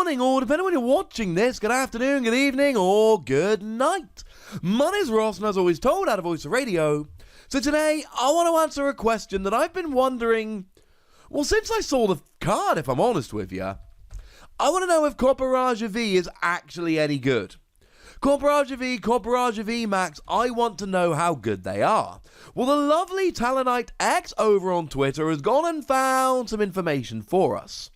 morning, or depending on when you're watching this, good afternoon, good evening, or good night. My name's Ross, and as always told out of Voice of Radio. So today, I want to answer a question that I've been wondering, well, since I saw the card, if I'm honest with you. I want to know if Copperajah V is actually any good. Copperajah V, Copperajah VMAX, I want to know how good they are. Well, the lovely Talonite X over on Twitter has gone and found some information for us.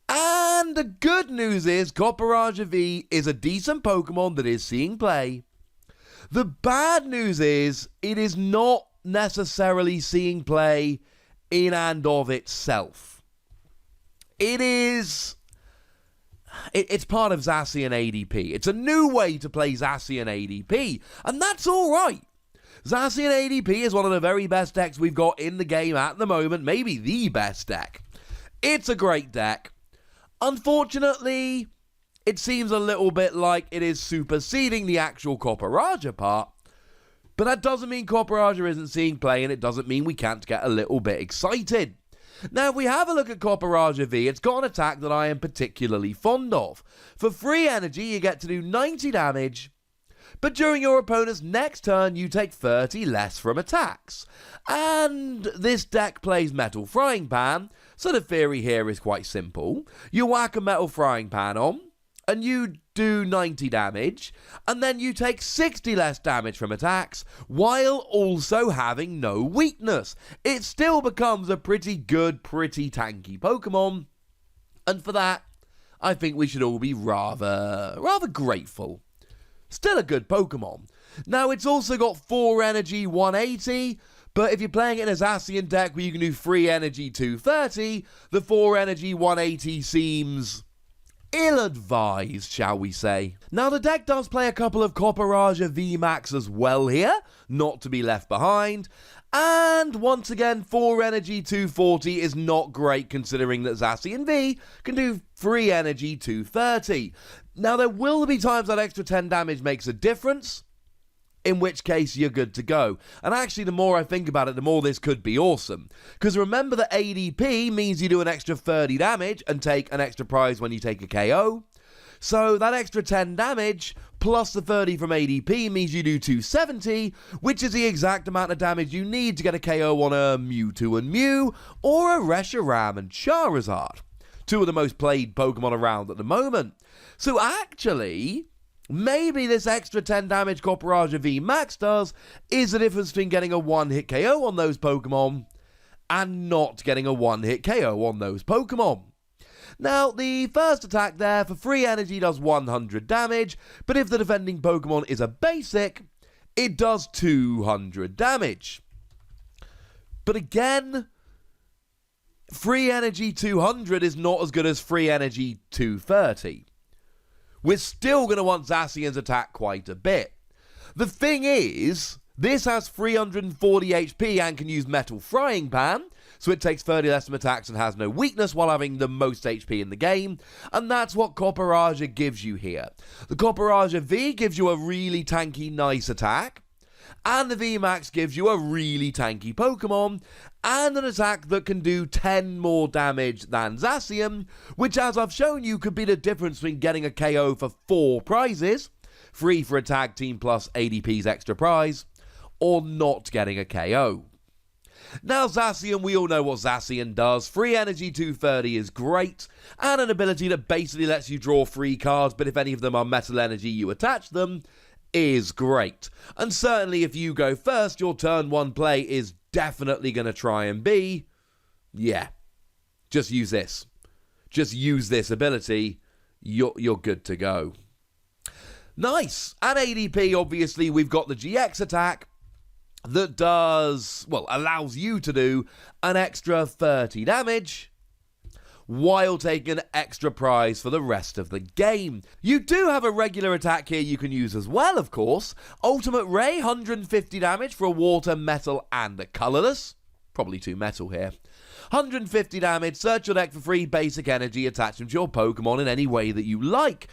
And the good news is Copperajah V is a decent Pokemon that is seeing play. The bad news is it is not necessarily seeing play in and of itself. It's part of Zacian ADP. It's a new way to play Zacian ADP, and that's alright. Zacian ADP is one of the very best decks we've got in the game at the moment, maybe the best deck. It's a great deck. Unfortunately, it seems a little bit like it is superseding the actual Copperajah part, but that doesn't mean Copperajah isn't seeing play, and it doesn't mean we can't get a little bit excited. Now, if we have a look at Copperajah V, it's got an attack that I am particularly fond of. For free energy, you get to do 90 damage, but during your opponent's next turn, you take 30 less from attacks. And this deck plays Metal Frying Pan, so the theory here is quite simple. You whack a Metal Frying Pan on, and you do 90 damage, and then you take 60 less damage from attacks, while also having no weakness. It still becomes a pretty good, pretty tanky Pokemon, and for that, I think we should all be rather grateful. Still a good Pokemon. Now, it's also got 4 energy, 180, but if you're playing it in a Zacian deck where you can do 3 energy, 230, the 4 energy, 180 seems ill-advised, shall we say. Now, the deck does play a couple of Copperajah VMAX as well here, not to be left behind. And once again, 4 energy, 240 is not great considering that Zacian V can do 3 energy, 230. Now, there will be times that extra 10 damage makes a difference, in which case you're good to go. And actually, the more I think about it, the more this could be awesome. Because remember that ADP means you do an extra 30 damage and take an extra prize when you take a KO. So that extra 10 damage plus the 30 from ADP means you do 270, which is the exact amount of damage you need to get a KO on a Mewtwo and Mew, or a Reshiram and Charizard. 2 of the most played Pokemon around at the moment. So actually, maybe this extra 10 damage Copperajah VMAX does is the difference between getting a one-hit KO on those Pokemon and not getting a one-hit KO on those Pokemon. Now, the first attack there for free energy does 100 damage, but if the defending Pokemon is a basic, it does 200 damage. But again, free energy 200 is not as good as free energy 230. We're still going to want Zacian's attack quite a bit. The thing is, this has 340 HP and can use Metal Frying Pan, so it takes 30 less from attacks and has no weakness while having the most HP in the game, and that's what Copperajah gives you here. The Copperajah V gives you a really tanky, nice attack, and the VMAX gives you a really tanky Pokemon, and an attack that can do 10 more damage than Zacian, which, as I've shown you, could be the difference between getting a KO for 4 prizes, 3 for a tag team plus ADP's extra prize, or not getting a KO. Now, Zacian, we all know what Zacian does. Free energy 230 is great, and an ability that basically lets you draw 3 cards, but if any of them are metal energy, you attach them, is great. And certainly if you go first, your turn 1 play is definitely going to try and be, yeah, just use this. Just use this ability, you're good to go. Nice. At ADP, obviously, we've got the GX attack that does, well, allows you to do an extra 30 damage while taking an extra prize for the rest of the game. You do have a regular attack here you can use as well, of course. Ultimate Ray, 150 damage for a water, metal, and a colorless. Probably 2 metal here. 150 damage, search your deck for free basic energy, attach them to your Pokemon in any way that you like.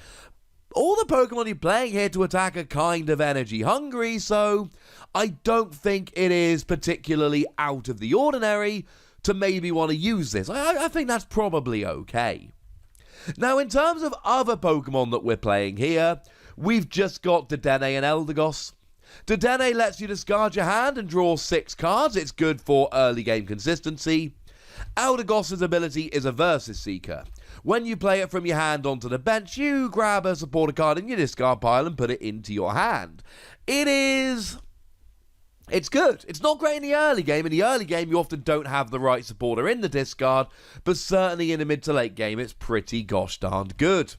All the Pokemon you're playing here to attack are kind of energy hungry, so I don't think it is particularly out of the ordinary to maybe want to use this. I think that's probably okay. Now, in terms of other Pokemon that we're playing here, we've just got Dedenne and Eldegoss. Dedenne lets you discard your hand and draw 6 cards. It's good for early game consistency. Eldegoss's ability is a Versus Seeker. When you play it from your hand onto the bench, you grab a supporter card in your discard pile and put it into your hand. It's good. It's not great in the early game. In the early game, you often don't have the right supporter in the discard, but certainly in the mid to late game, it's pretty gosh darned good.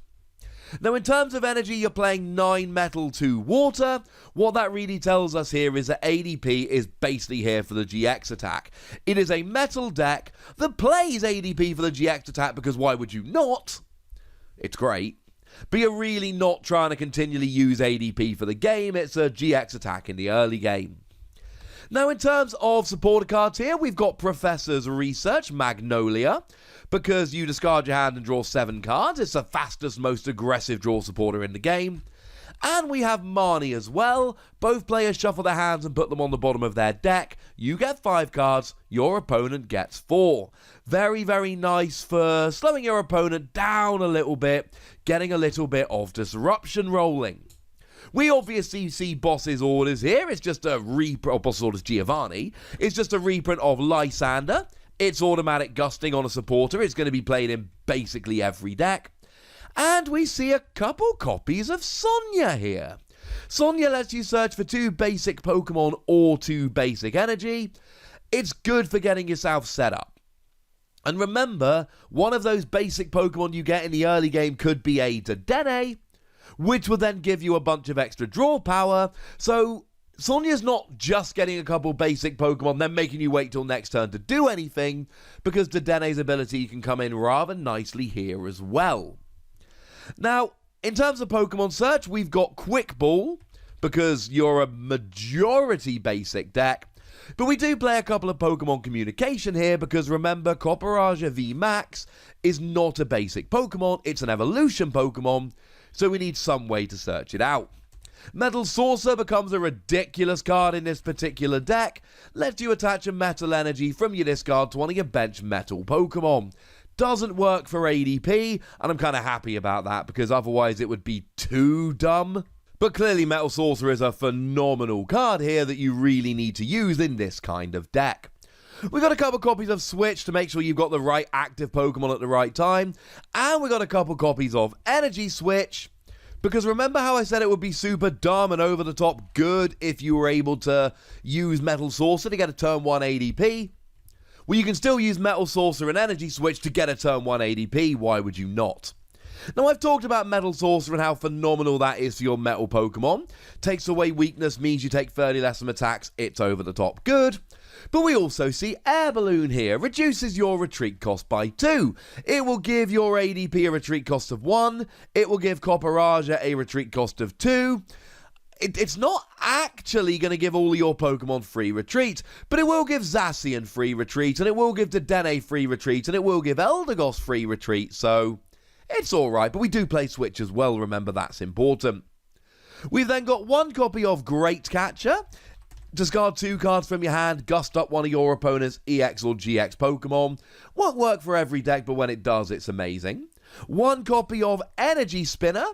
Now, in terms of energy, you're playing 9 metal, 2 water. What that really tells us here is that ADP is basically here for the GX attack. It is a metal deck that plays ADP for the GX attack because why would you not? It's great. But you're really not trying to continually use ADP for the game. It's a GX attack in the early game. Now, in terms of supporter cards here, we've got Professor's Research, Magnolia, because you discard your hand and draw 7 cards. It's the fastest, most aggressive draw supporter in the game. And we have Marnie as well. Both players shuffle their hands and put them on the bottom of their deck. You get 5 cards, your opponent gets 4. Very, very nice for slowing your opponent down a little bit, getting a little bit of disruption rolling. We obviously see Boss's Orders here. It's just a reprint, or Boss's Orders Giovanni. It's just a reprint of Lysander. It's automatic gusting on a supporter. It's going to be played in basically every deck. And we see a couple copies of Sonia here. Sonia lets you search for 2 basic Pokemon or 2 basic energy. It's good for getting yourself set up. And remember, one of those basic Pokemon you get in the early game could be a Dedenne, which will then give you a bunch of extra draw power. So Sonia's not just getting a couple basic Pokemon, then making you wait till next turn to do anything, because Dedenne's ability can come in rather nicely here as well. Now, in terms of Pokemon search, we've got Quick Ball, because you're a majority basic deck, but we do play a couple of Pokemon Communication here, because remember, Copperajah VMAX is not a basic Pokemon, it's an evolution Pokemon, so we need some way to search it out. Metal Saucer becomes a ridiculous card in this particular deck. Lets you attach a metal energy from your discard to one of your bench metal Pokemon. Doesn't work for ADP, and I'm kind of happy about that because otherwise it would be too dumb. But clearly Metal Saucer is a phenomenal card here that you really need to use in this kind of deck. We got a couple copies of Switch to make sure you've got the right active Pokemon at the right time. And we got a couple copies of Energy Switch. Because remember how I said it would be super dumb and over the top good if you were able to use Metal Saucer to get a turn 1 ADP? Well, you can still use Metal Saucer and Energy Switch to get a turn 1 ADP. Why would you not? Now, I've talked about Metal Saucer and how phenomenal that is for your metal Pokemon. Takes away weakness, means you take 30 less from attacks. It's over the top good. But we also see Air Balloon here. Reduces your retreat cost by 2. It will give your ADP a retreat cost of 1. It will give Copperajah a retreat cost of 2. It's not actually going to give all your Pokemon free retreat, but it will give Zacian free retreat, and it will give Dedenne free retreat, and it will give Eldegoss free retreat, so it's alright. But we do play Switch as well, remember that's important. We've then got 1 copy of Great Catcher. Discard 2 cards from your hand, gust up one of your opponent's EX or GX Pokemon. Won't work for every deck, but when it does, it's amazing. 1 copy of Energy Spinner.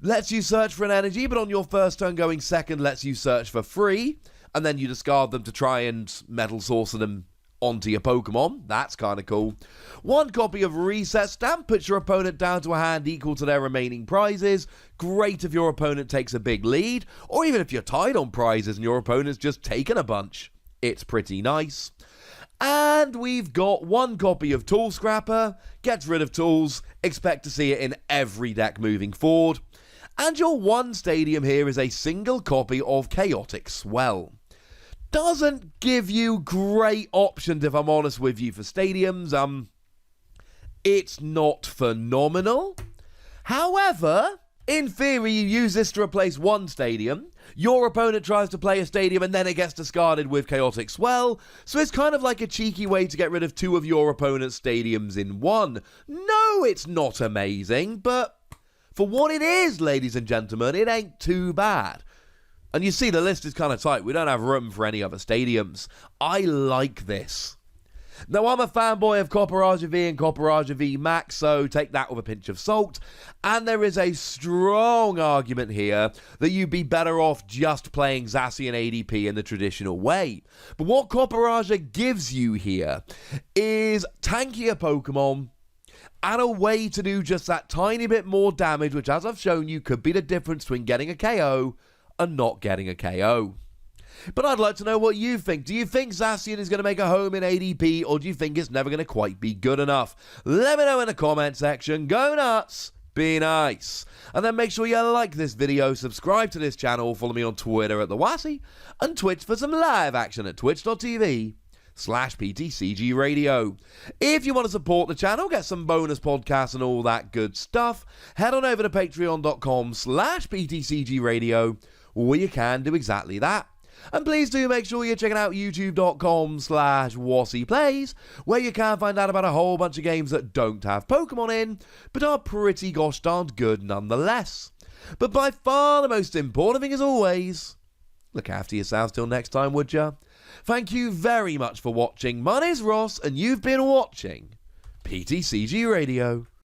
Lets you search for an energy, but on your first turn going second, lets you search for free. And then you discard them to try and Metal Saucer them onto your Pokemon. That's kind of cool. 1 copy of Reset Stamp puts your opponent down to a hand equal to their remaining prizes. Great if your opponent takes a big lead, or even if you're tied on prizes and your opponent's just taken a bunch. It's pretty nice. And we've got 1 copy of Tool Scrapper. Gets rid of tools. Expect to see it in every deck moving forward. And your 1 stadium here is a single copy of Chaotic Swell. Doesn't give you great options, if I'm honest with you, for stadiums. It's not phenomenal. However, in theory, you use this to replace 1 stadium. Your opponent tries to play a stadium and then it gets discarded with Chaotic Swell. So it's kind of like a cheeky way to get rid of 2 of your opponent's stadiums in 1. No, it's not amazing, but for what it is, ladies and gentlemen, it ain't too bad. And you see the list is kind of tight. We don't have room for any other stadiums. I like this. Now, I'm a fanboy of Copperajah V and Copperajah VMAX, so take that with a pinch of salt. And there is a strong argument here that you'd be better off just playing Zacian ADP in the traditional way. But what Copperajah gives you here is tankier Pokemon and a way to do just that tiny bit more damage, which, as I've shown you, could be the difference between getting a KO and not getting a KO. But I'd like to know what you think. Do you think Zacian is going to make a home in ADP, or do you think it's never going to quite be good enough? Let me know in the comment section. Go nuts, be nice. And then make sure you like this video, subscribe to this channel, follow me on Twitter at @TheWassy, and Twitch for some live action at twitch.tv/PTCGRadio. If you want to support the channel, get some bonus podcasts and all that good stuff, head on over to patreon.com/PTCGRadio, where you can do exactly that. And please do make sure you're checking out youtube.com/WassyPlays, where you can find out about a whole bunch of games that don't have Pokemon in, but are pretty gosh darn good nonetheless. But by far the most important thing, as always, look after yourselves till next time, would ya? Thank you very much for watching. My name's Ross, and you've been watching PTCG Radio.